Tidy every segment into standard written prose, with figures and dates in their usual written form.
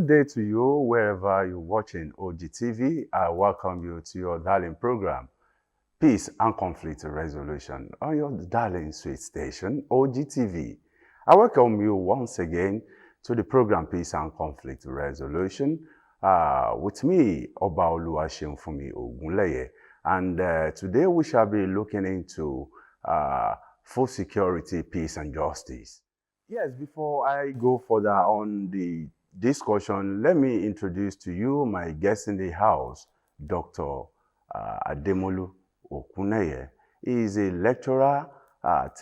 day to you, wherever you're watching OGTV. I welcome you to your darling program, Peace and Conflict Resolution, on your darling sweet station, OGTV. I welcome you once again to the program Peace and Conflict Resolution with me, Obaoluwa Seunfunmi Ogunleye. And today we shall be looking into food security, peace and justice. Yes, before I go further on the discussion, let me introduce to you my guest in the house, Dr. Ademolu Okuneye. He is a lecturer at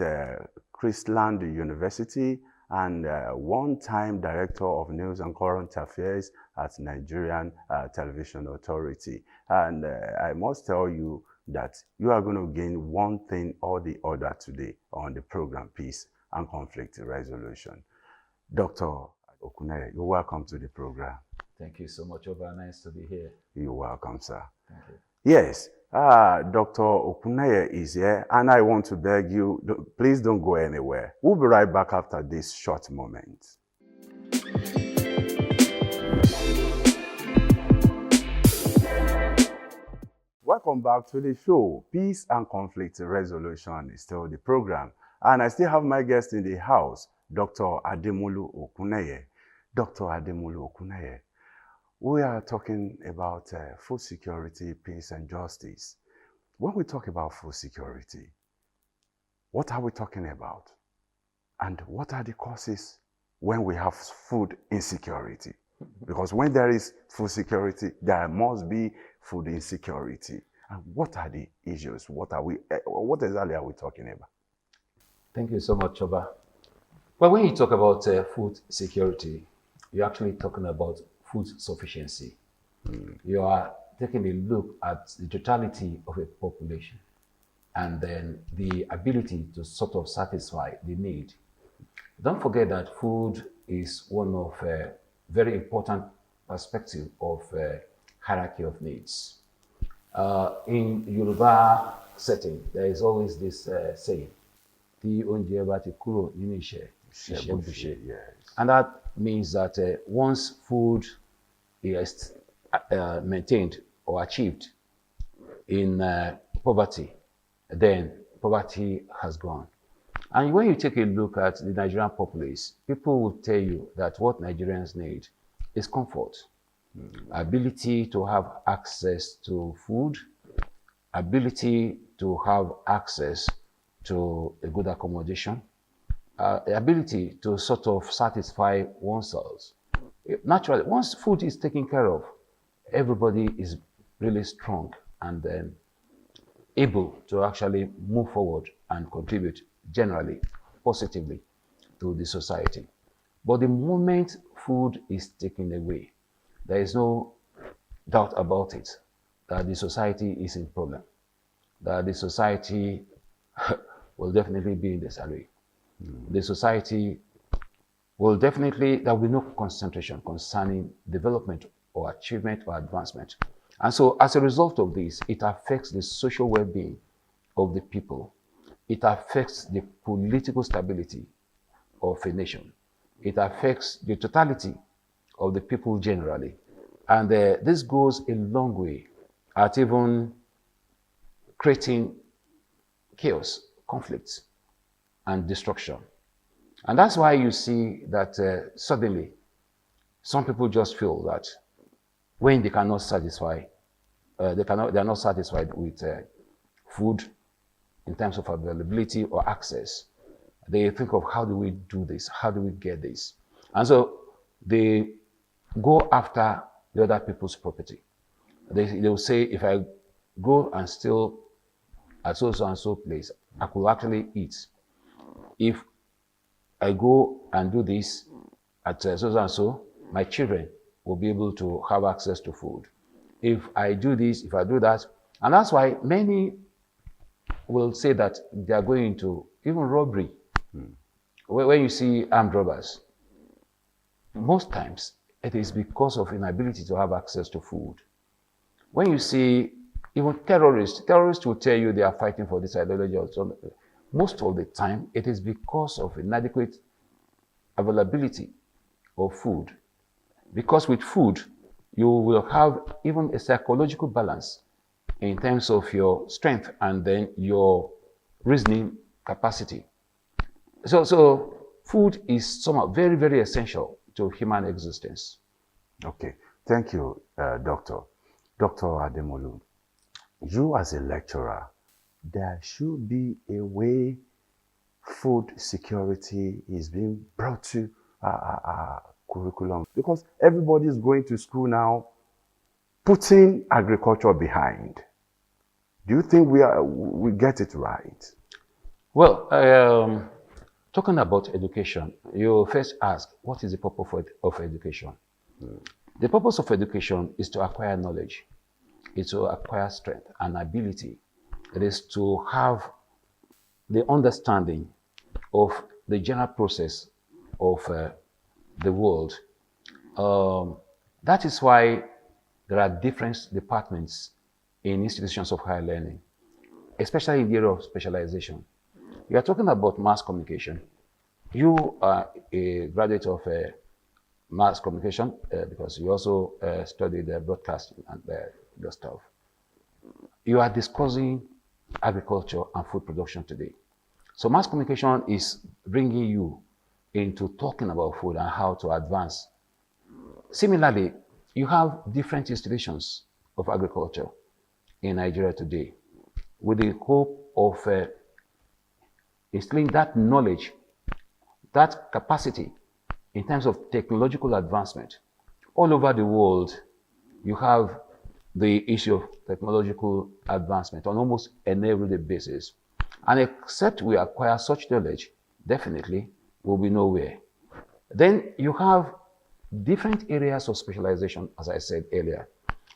Christland University and one-time director of news and current affairs at Nigerian Television Authority. And I must tell you that you are going to gain one thing or the other today on the program Peace and Conflict Resolution. Dr. Okuneye, you're welcome to the program. Thank you so much, Oba. Nice to be here. You're welcome, sir. Thank you. Yes, Dr. Okuneye is here, and I want to beg you, please don't go anywhere. We'll be right back after this short moment. Welcome back to the show. Peace and Conflict Resolution is still the program. And I still have my guest in the house, Dr. Ademolu Okuneye. Dr. Ademolu Okuneye, we are talking about food security, peace and justice. When we talk about food security, what are we talking about? And what are the causes when we have food insecurity? Because when there is food security, there must be food insecurity. And what are the issues? What exactly are we talking about? Thank you so much, Oba. Well, when you talk about food security, you're actually talking about food sufficiency. You are taking a look at the totality of a population and then the ability to sort of satisfy the need. Don't forget that food is one of very important perspective of hierarchy of needs. In Yoruba setting, there is always this saying, yes. And that means that once food is maintained or achieved in poverty, then poverty has gone. And when you take a look at the Nigerian populace, people will tell you that what Nigerians need is comfort, ability to have access to food, ability to have access to a good accommodation, the ability to sort of satisfy oneself. Naturally, once food is taken care of, everybody is really strong and then able to actually move forward and contribute generally, positively to the society. But the moment food is taken away, there is no doubt about it that the society is in problem, that the society will definitely be in disarray. The society will definitely, there will be no concentration concerning development or achievement or advancement. And so as a result of this, it affects the social well-being of the people. It affects the political stability of a nation. It affects the totality of the people generally. And this goes a long way at even creating chaos, conflicts, and destruction. And that's why you see that suddenly some people just feel that when they cannot satisfy, they are not satisfied with food in terms of availability or access. They think of how do we do this? How do we get this? And so they go after the other people's property. They will say, if I go and steal at so and so place, I could actually eat. If I go and do this at so and so, my children will be able to have access to food. If I do this, if I do that, and that's why many will say that they are going into even robbery. When you see armed robbers, most times it is because of inability to have access to food. When you see even terrorists will tell you they are fighting for this ideology or so. Most of the time, it is because of inadequate availability of food Because with food, you will have even a psychological balance in terms of your strength and then your reasoning capacity. So food is somehow very, very essential to human existence. Okay, thank you, Doctor. Dr. Ademolu, you as a lecturer, there should be a way food security is being brought to our curriculum, because everybody is going to school now putting agriculture behind. Do you think we get it right? Well, talking about education, you first ask, what is the purpose of education? The purpose of education is to acquire knowledge, is to acquire strength and ability. It is to have the understanding of the general process of the world. That is why there are different departments in institutions of higher learning, especially in the area of specialization. You are talking about mass communication. You are a graduate of mass communication because you also studied broadcasting and your stuff. You are discussing agriculture and food production today. So mass communication is bringing you into talking about food and how to advance. Similarly, you have different institutions of agriculture in Nigeria today with the hope of instilling that knowledge, that capacity in terms of technological advancement. All over the world, you have the issue of technological advancement on almost an everyday basis. And except we acquire such knowledge, definitely we'll be nowhere. Then you have different areas of specialization, as I said earlier.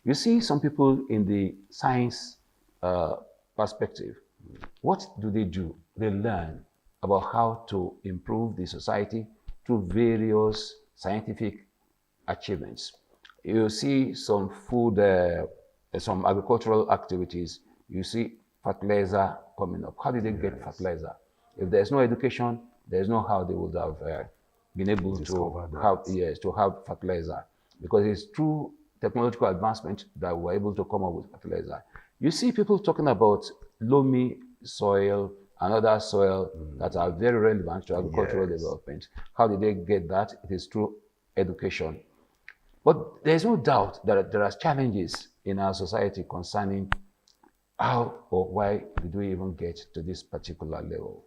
You see some people in the science perspective. What do? They learn about how to improve the society through various scientific achievements. You see some food, some agricultural activities. You see fertilizer coming up. How did they get fertilizer? If there's no education, there's no how they would have been able to have fertilizer, because it's through technological advancement that we're able to come up with fertilizer. You see people talking about loamy soil and other soil that are very relevant to agricultural development. How did they get that? It is through education. But there's no doubt that there are challenges in our society concerning how or why did we even get to this particular level.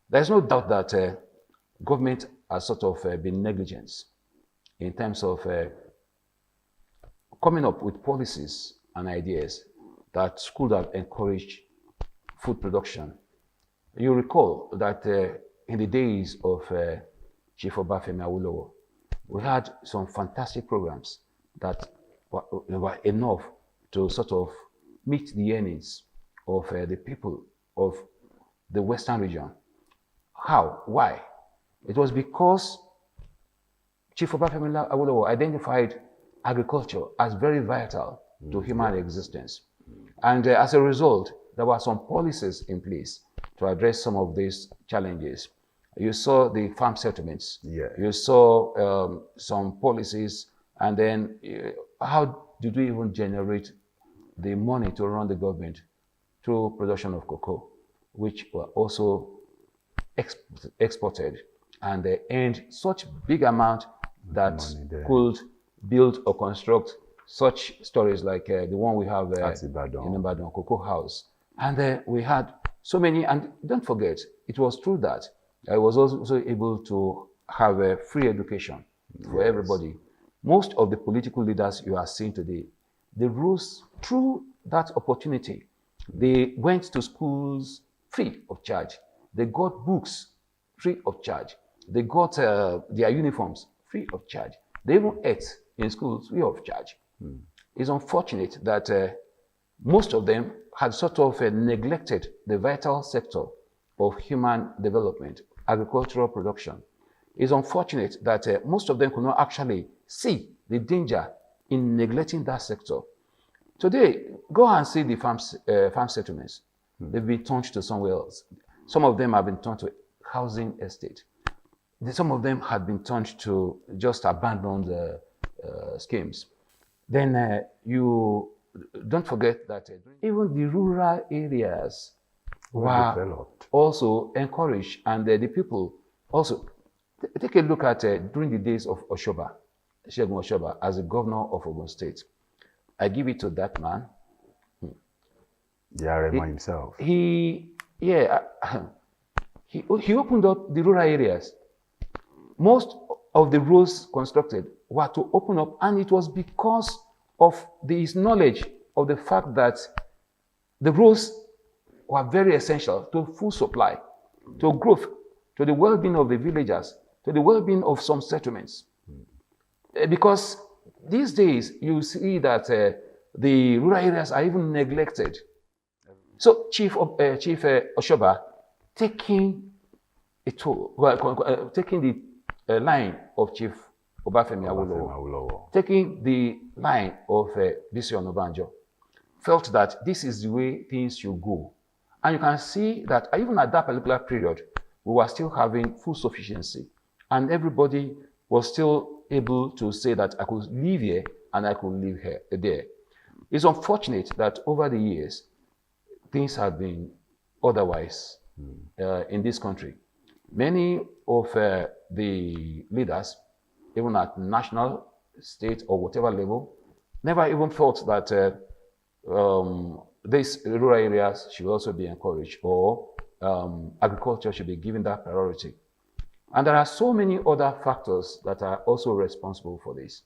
There's no doubt that government has sort of been negligent in terms of coming up with policies and ideas that could have encouraged food production. You recall that in the days of Chief Obafemi Awolowo, we had some fantastic programs that were enough to sort of meet the yearnings of the people of the Western region. How? Why? It was because Chief Obafemi Awolowo identified agriculture as very vital to human existence. And as a result, there were some policies in place to address some of these challenges. You saw the farm settlements. You saw some policies, and then how did we even generate the money to run the government through production of cocoa, which were also exported, and they earned such big amount that could build or construct such stories like the one we have in Ibadan, Cocoa House. And we had so many, and don't forget, it was through that I was also able to have a free education for everybody. Most of the political leaders you are seeing today, they rose through that opportunity. They went to schools free of charge. They got books free of charge. They got their uniforms free of charge. They even ate in schools free of charge. It's unfortunate that most of them had sort of neglected the vital sector of human development, agricultural production. It's unfortunate that most of them could not actually see the danger in neglecting that sector. Today, go and see the farm settlements. They've been turned to somewhere else. Some of them have been turned to housing estate. Some of them had been turned to just abandoned schemes. Then you don't forget that even the rural areas were developed. also encouraged, and the people also take a look at during the days of Oshoba, Segun Oshoba, as the governor of Ogun State. I give it to that man. Yarema himself. He opened up the rural areas. Most of the roads constructed were to open up, and it was because of his knowledge of the fact that the roads were very essential to food supply, to growth, to the well-being of the villagers, to the well-being of some settlements. Because these days you see that the rural areas are even neglected. So Chief Oshoba taking a toll, taking the line of Chief Obafemi Awolowo, taking the line of Bisi Onabanjo, felt that this is the way things should go. And you can see that even at that particular period, we were still having food sufficiency. And everybody was still able to say that I could live here and I could live here, there. It's unfortunate that over the years, things have been otherwise in this country. Many of the leaders, even at national, state, or whatever level, never even thought that these rural areas should also be encouraged, or agriculture should be given that priority. And there are so many other factors that are also responsible for this.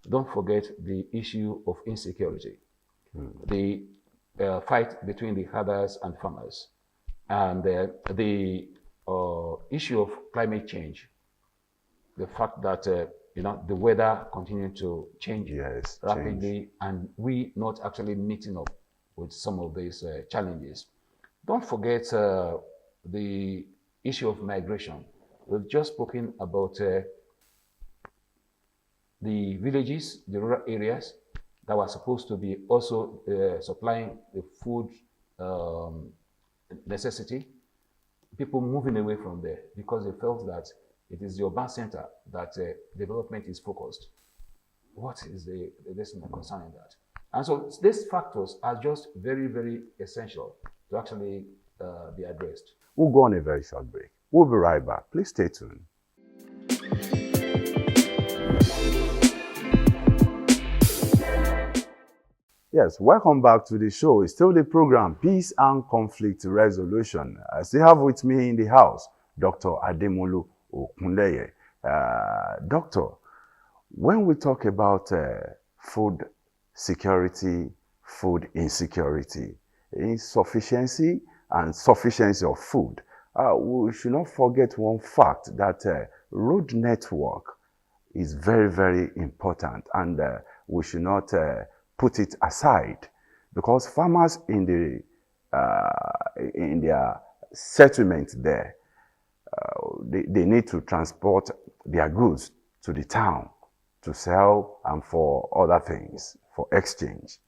Don't forget the issue of insecurity, the fight between the herders and farmers, and the issue of climate change, the fact that the weather continues to change rapidly, and we not actually meeting up with some of these challenges. Don't forget the issue of migration. We've just spoken about the villages, the rural areas that were supposed to be also supplying the food necessity. People moving away from there because they felt that it is the urban center that development is focused. What is the lesson concerning that? And so these factors are just very, very essential to actually be addressed. We'll go on a very short break. We'll be right back. Please stay tuned. Yes, welcome back to the show. It's still the program, Peace and Conflict Resolution. I still have with me in the house, Dr. Ademolu Okunleye. Doctor, when we talk about food security, food insecurity, insufficiency and sufficiency of food, we should not forget one fact that road network is very, very important, and we should not put it aside, because farmers in their settlement there, they need to transport their goods to the town to sell and for other things, for exchange.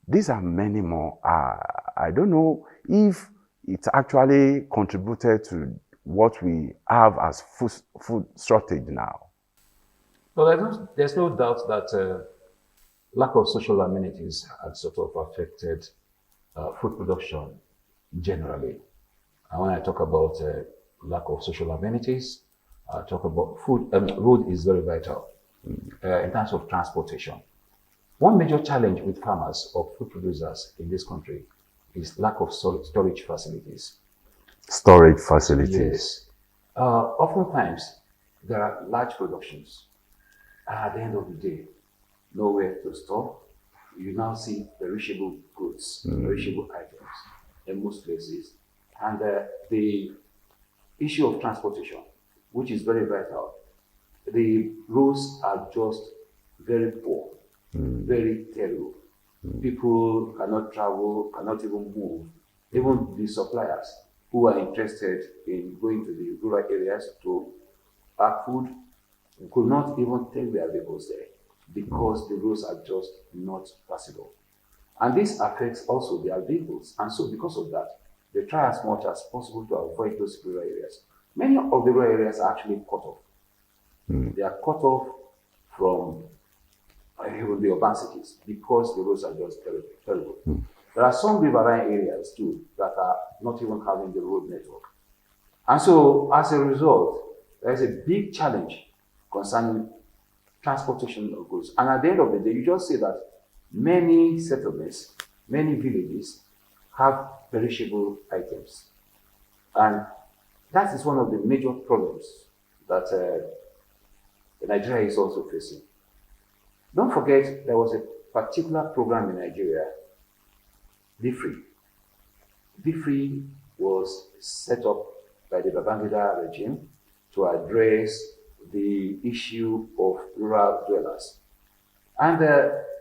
These are many more. I don't know if it actually contributed to what we have as food shortage now. Well, there's no doubt that lack of social amenities had sort of affected food production generally. And when I talk about lack of social amenities, I talk about food. Road is very vital in terms of transportation. One major challenge with farmers or food producers in this country is lack of storage facilities. Storage facilities. Yes. Oftentimes, there are large productions. At the end of the day, nowhere to store. You now see perishable goods, perishable items in most places. And the issue of transportation, which is very vital, the roads are just very poor, very terrible. People cannot travel, cannot even move. Even the suppliers who are interested in going to the rural areas to pack food could not even take their vehicles there because the roads are just not passable. And this affects also their vehicles. And so because of that, they try as much as possible to avoid those rural areas. Many of the rural areas are actually cut off. They are cut off from even the urban cities because the roads are just terrible. terrible. There are some riverine areas too that are not even having the road network. And so as a result, there is a big challenge concerning transportation of goods. And at the end of the day, you just see that many settlements, many villages have perishable items. And that is one of the major problems that Nigeria is also facing. Don't forget, there was a particular program in Nigeria, Be Free. Be Free was set up by the Babangida regime to address the issue of rural dwellers. And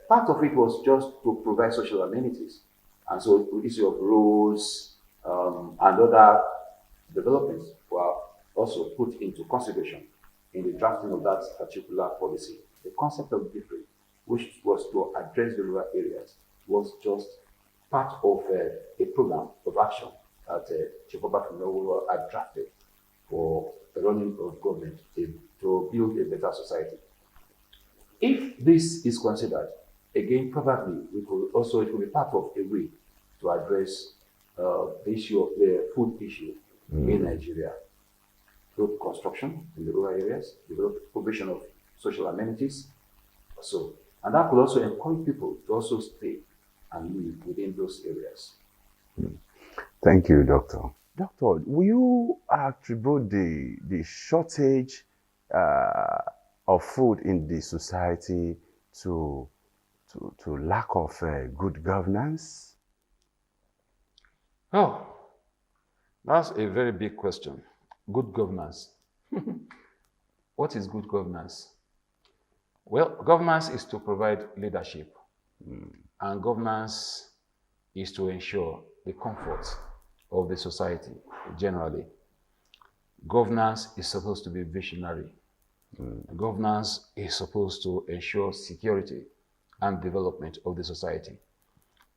part of it was just to provide social amenities. And so the issue of roads and other developments were also put into consideration in the drafting of that particular policy. The concept of Be Free, which was to address the rural areas, was just part of a program of action that Chief Obafemi had drafted for the running of government to build a better society. If this is considered, again, probably it will be part of a way to address the issue of the food issue in Nigeria through construction in the rural areas, develop provision of social amenities, and that could also encourage people to also stay and live within those areas. Thank you, Doctor. Doctor, will you attribute the shortage of food in the society to lack of good governance? Oh, that's a very big question. Good governance. What is good governance? Well, governance is to provide leadership, and governance is to ensure the comfort of the society generally. Governance is supposed to be visionary. Governance is supposed to ensure security and development of the society.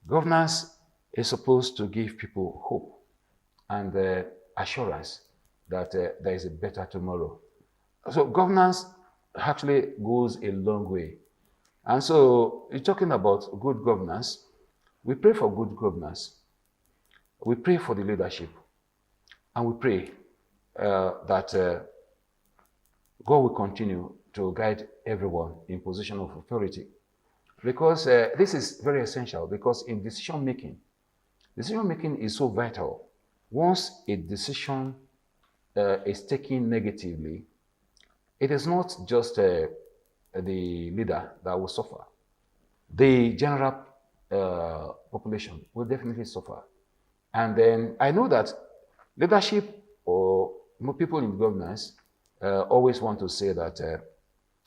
Governance is supposed to give people hope and assurance that there is a better tomorrow. So governance actually goes a long way. And so you're talking about good governance. We pray for good governance. We pray for the leadership. And we pray that God will continue to guide everyone in position of authority. Because this is very essential, because in decision making is so vital. Once a decision is taken negatively, it is not just the leader that will suffer. The general population will definitely suffer. And then I know that leadership or more people in governance always want to say that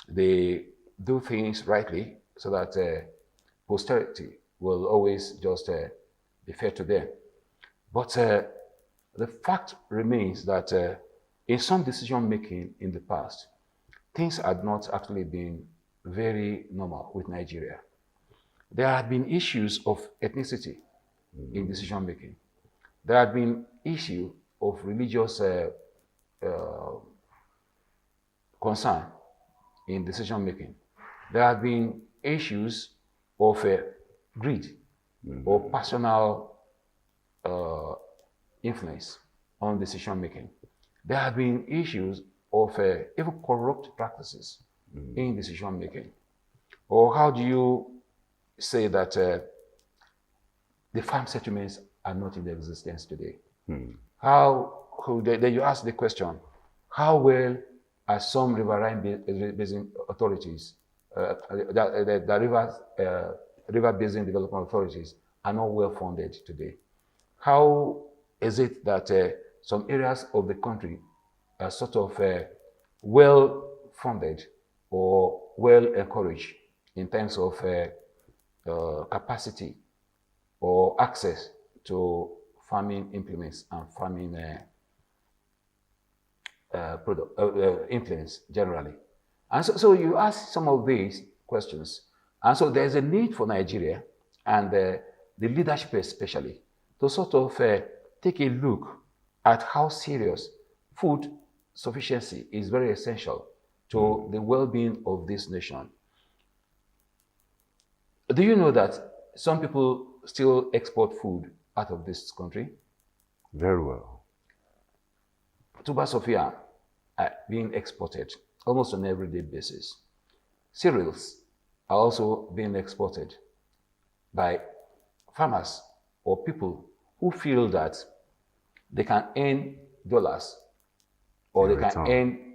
they do things rightly so that posterity will always just be fair to them. But the fact remains that in some decision making in the past, things had not actually been very normal with Nigeria. There had been issues of ethnicity in decision making. There had been issue of religious concern in decision making. There have been issues of greed or personal influence on decision making. There have been issues of even corrupt practices in decision making. Or how do you say that the farm settlements are not in existence today? Then you ask the question, how well are some riverine basin authorities, the river basin development authorities are not well funded today? How is it that some areas of the country are sort of well funded or well encouraged in terms of capacity or access to farming implements and farming implements generally? And so you ask some of these questions. And so there's a need for Nigeria and the leadership especially to sort of take a look at how serious food sufficiency is very essential to the well-being of this nation. Do you know that some people still export food out of this country? Very well. Tubers of yam are being exported almost on an everyday basis. Cereals are also being exported by farmers or people who feel that they can earn dollars or they can earn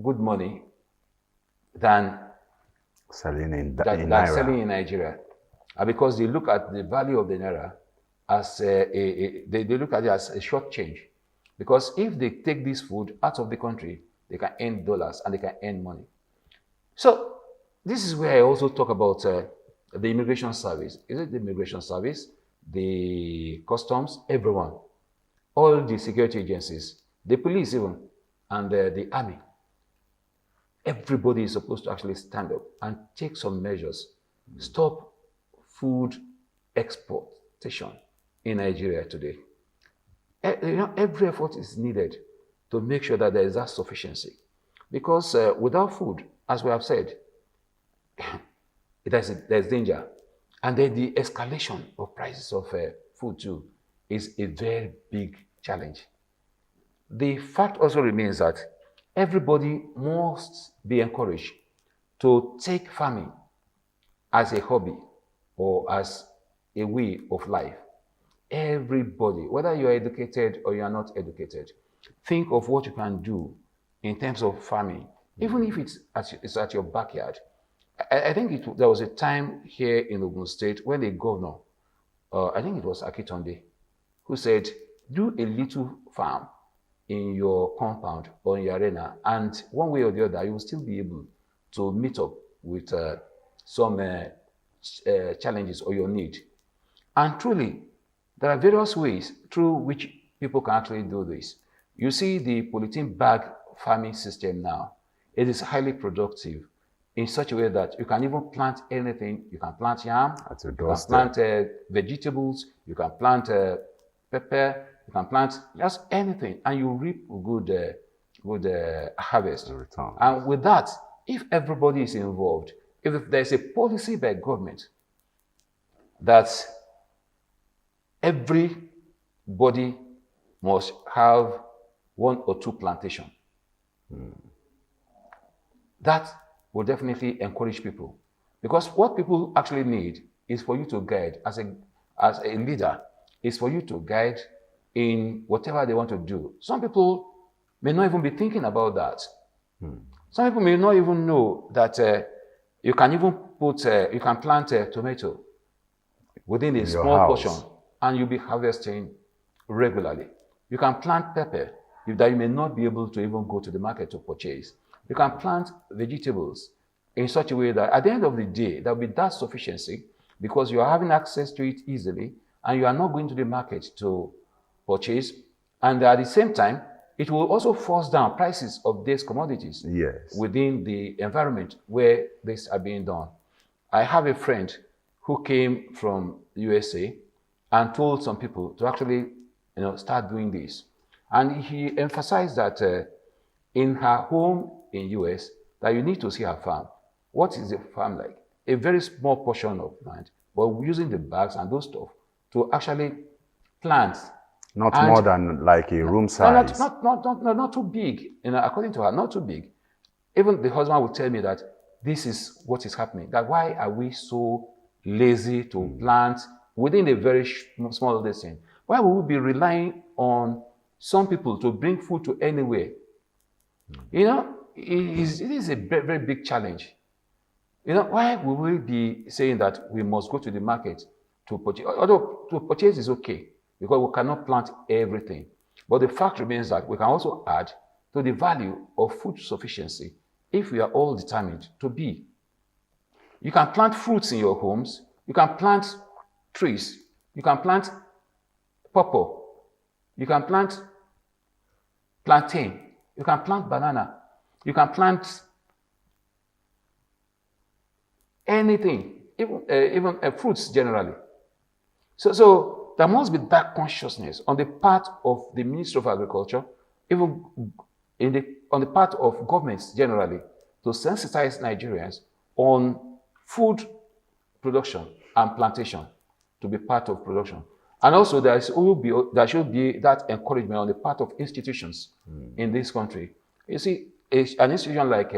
good money than selling in than Naira. selling in Nigeria. And because they look at the value of the Naira as they look at it as a short change. Because if they take this food out of the country, they can earn dollars and they can earn money. So this is where I also talk about the immigration service. Is it the immigration service, the customs, everyone, all the security agencies, the police even, and the army. Everybody is supposed to actually stand up and take some measures. Stop food exportation in Nigeria today. Every effort is needed to make sure that there is that sufficiency. Because without food, as we have said, there's danger. And then the escalation of prices of food too is a very big challenge. The fact also remains that everybody must be encouraged to take farming as a hobby or as a way of life. Everybody, whether you are educated or you are not educated, think of what you can do in terms of farming, even if it's at your backyard. I think there was a time here in Ogun State when the governor, I think it was Akitonde, who said, do a little farm in your compound or in your arena, and one way or the other, you will still be able to meet up with some challenges or your need. And truly, there are various ways through which people can actually do this. You see the polythene bag farming system now. It is highly productive in such a way that you can even plant anything. You can plant yam, you can plant vegetables, you can plant pepper, you can plant just anything, and you reap good harvest. And with that, if everybody is involved, if there's a policy by government that everybody must have 1 or 2 plantations, that will definitely encourage people. Because what people actually need is for you to guide, as a leader, is for you to guide in whatever they want to do. Some people may not even be thinking about that. Some people may not even know that you can even you can plant a tomato within a small portion and you'll be harvesting regularly. You can plant pepper that you may not be able to even go to the market to purchase. You can plant vegetables in such a way that at the end of the day, there will be that sufficiency because you are having access to it easily and you are not going to the market to purchase. And at the same time, it will also force down prices of these commodities within the environment where these are being done. I have a friend who came from USA and told some people to actually start doing this. And he emphasized that in her home in US, that you need to see her farm. What is the farm like? A very small portion of land, but using the bags and those stuff to actually plant. Not more than like a room size. Not too big. According to her, not too big. Even the husband would tell me that this is what is happening. That why are we so lazy to plant within a very small distance? Why would we be relying on some people to bring food to anywhere? It is a very, very big challenge. Why will we be saying that we must go to the market to purchase? Although to purchase is okay, because we cannot plant everything. But the fact remains that we can also add to the value of food sufficiency if we are all determined to be. You can plant fruits in your homes. You can plant trees. You can plant pawpaw. You can plant plantain. You can plant banana. You can plant anything, even fruits generally. So there must be that consciousness on the part of the Ministry of Agriculture, even on the part of governments generally, to sensitize Nigerians on food production and plantation to be part of production. And also there should be that encouragement on the part of institutions in this country. You see, an institution like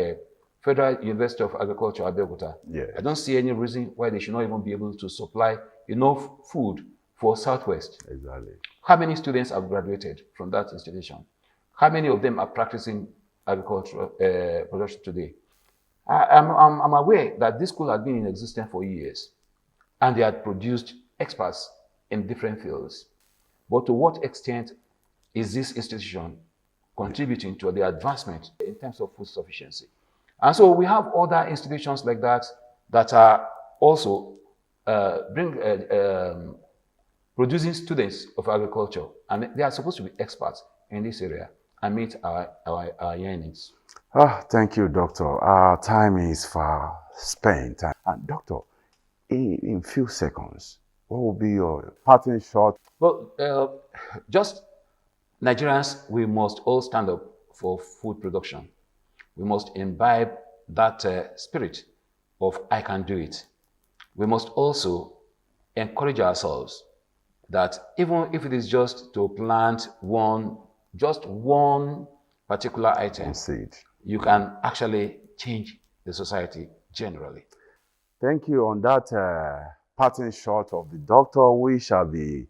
Federal University of Agriculture, Abeokuta, Yes. I don't see any reason why they should not even be able to supply enough food for Southwest. Exactly. How many students have graduated from that institution? How many of them are practicing agricultural production today? I'm aware that this school has been in existence for years, and they had produced experts in different fields. But to what extent is this institution contributing to the advancement in terms of food sufficiency? And so we have other institutions like that that are also producing students of agriculture, and they are supposed to be experts in this area and meet our yearnings. Thank you, Doctor. Our time is far spent. And Doctor, in few seconds, what will be your parting shot? Well, just Nigerians, we must all stand up for food production. We must imbibe that spirit of I can do it. We must also encourage ourselves that even if it is just to plant just one particular item, you can actually change the society generally. Thank you. On that parting shot of the doctor, we shall be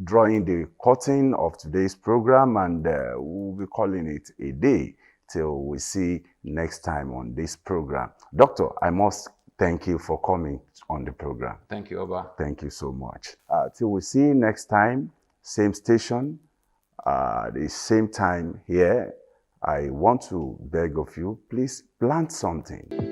drawing the curtain of today's program, and we'll be calling it a day till we see next time on this program. Doctor, I must thank you for coming on the program. Thank you, Oba. Thank you so much. Till we see next time, same station, the same time here, I want to beg of you, please plant something.